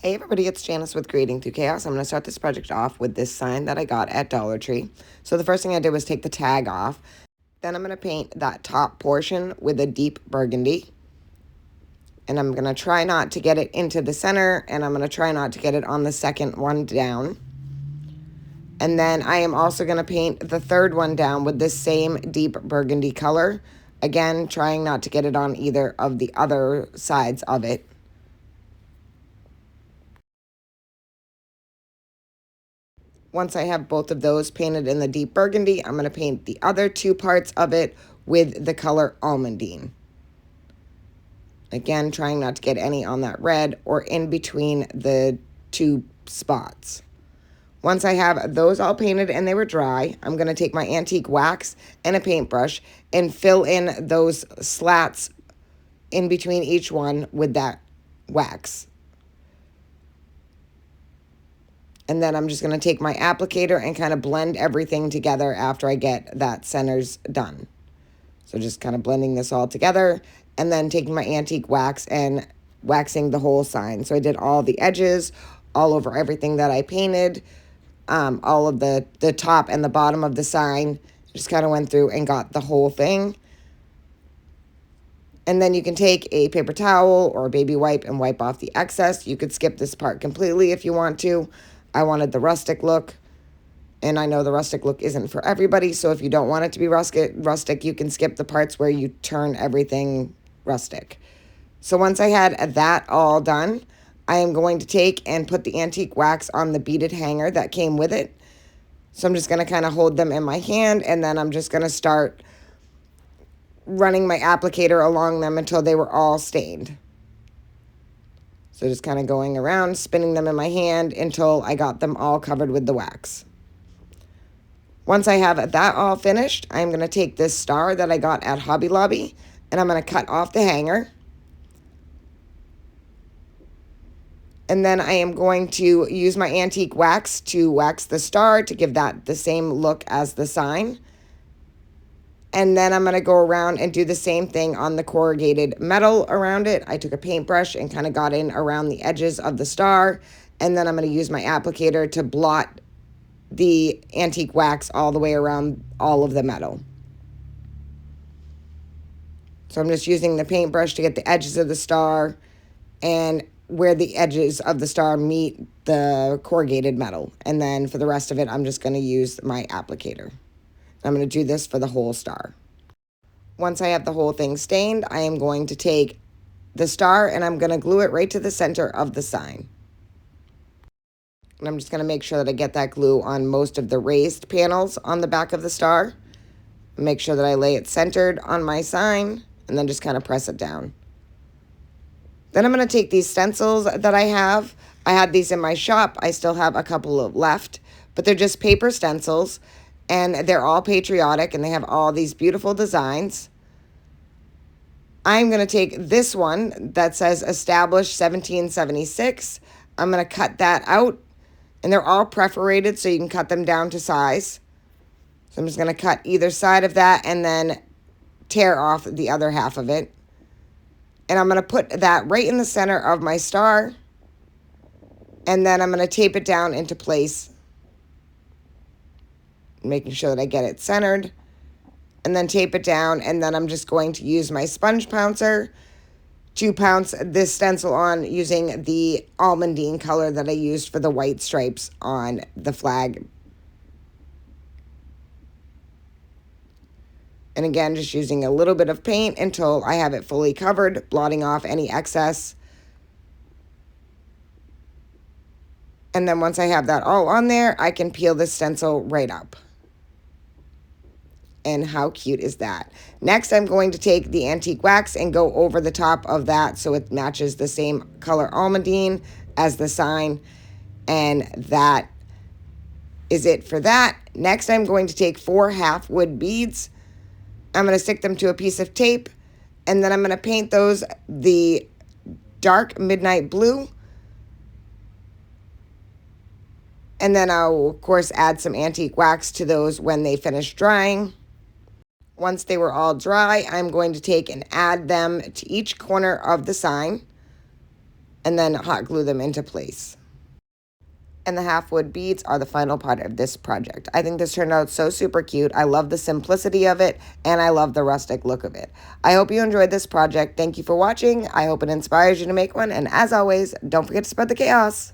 Hey everybody, it's Janice with Creating Through Chaos. I'm going to start this project off with this sign that I got at Dollar Tree. So the first thing I did was take the tag off. Then I'm going to paint that top portion with a deep burgundy. And I'm going to try not to get it into the center, and I'm going to try not to get it on the second one down. And then I am also going to paint the third one down with this same deep burgundy color. Again, trying not to get it on either of the other sides of it. Once I have both of those painted in the deep burgundy, I'm going to paint the other two parts of it with the color almondine. Again, trying not to get any on that red or in between the two spots. Once I have those all painted and they were dry, I'm going to take my antique wax and a paintbrush and fill in those slats in between each one with that wax. And then I'm just going to take my applicator and kind of blend everything together after I get that centers done. So just kind of blending this all together and then taking my antique wax and waxing the whole sign. So I did all the edges, all over everything that I painted, all of the top and the bottom of the sign. Just kind of went through and got the whole thing. And then you can take a paper towel or a baby wipe and wipe off the excess. You could skip this part completely if you want to. I wanted the rustic look, and I know the rustic look isn't for everybody, so if you don't want it to be rustic, you can skip the parts where you turn everything rustic. So once I had that all done, I am going to take and put the antique wax on the beaded hanger that came with it. So I'm just going to kind of hold them in my hand, and then I'm just going to start running my applicator along them until they were all stained. So just kind of going around, spinning them in my hand until I got them all covered with the wax. Once I have that all finished, I'm going to take this star that I got at Hobby Lobby, and I'm going to cut off the hanger. And then I am going to use my antique wax to wax the star to give that the same look as the sign. And then I'm going to go around and do the same thing on the corrugated metal around it. I took a paintbrush and kind of got in around the edges of the star. And then I'm going to use my applicator to blot the antique wax all the way around all of the metal. So I'm just using the paintbrush to get the edges of the star and where the edges of the star meet the corrugated metal. And then for the rest of it, I'm just going to use my applicator. I'm going to do this for the whole star. Once I have the whole thing stained, I am going to take the star and I'm going to glue it right to the center of the sign. And I'm just going to make sure that I get that glue on most of the raised panels on the back of the star. Make sure that I lay it centered on my sign and then just kind of press it down. Then I'm going to take these stencils that I have. I had these in my shop. I still have a couple of left, but they're just paper stencils. And they're all patriotic, and they have all these beautiful designs. I'm going to take this one that says established 1776. I'm going to cut that out, and they're all perforated, so you can cut them down to size. So I'm just going to cut either side of that and then tear off the other half of it. And I'm going to put that right in the center of my star, and then I'm going to tape it down into place, making sure that I get it centered, and then tape it down. And then I'm just going to use my sponge pouncer to pounce this stencil on using the almondine color that I used for the white stripes on the flag. And again, just using a little bit of paint until I have it fully covered, blotting off any excess. And then once I have that all on there, I can peel this stencil right up. And how cute is that? Next, I'm going to take the antique wax and go over the top of that so it matches the same color almondine as the sign. And that is it for that. Next, I'm going to take 4 half wood beads. I'm going to stick them to a piece of tape. And then I'm going to paint those the dark midnight blue. And then I'll, of course, add some antique wax to those when they finish drying. Once they were all dry, I'm going to take and add them to each corner of the sign. and then hot glue them into place. And the half wood beads are the final part of this project. I think this turned out so super cute. I love the simplicity of it, and I love the rustic look of it. I hope you enjoyed this project. Thank you for watching. I hope it inspires you to make one, and as always, don't forget to spread the chaos.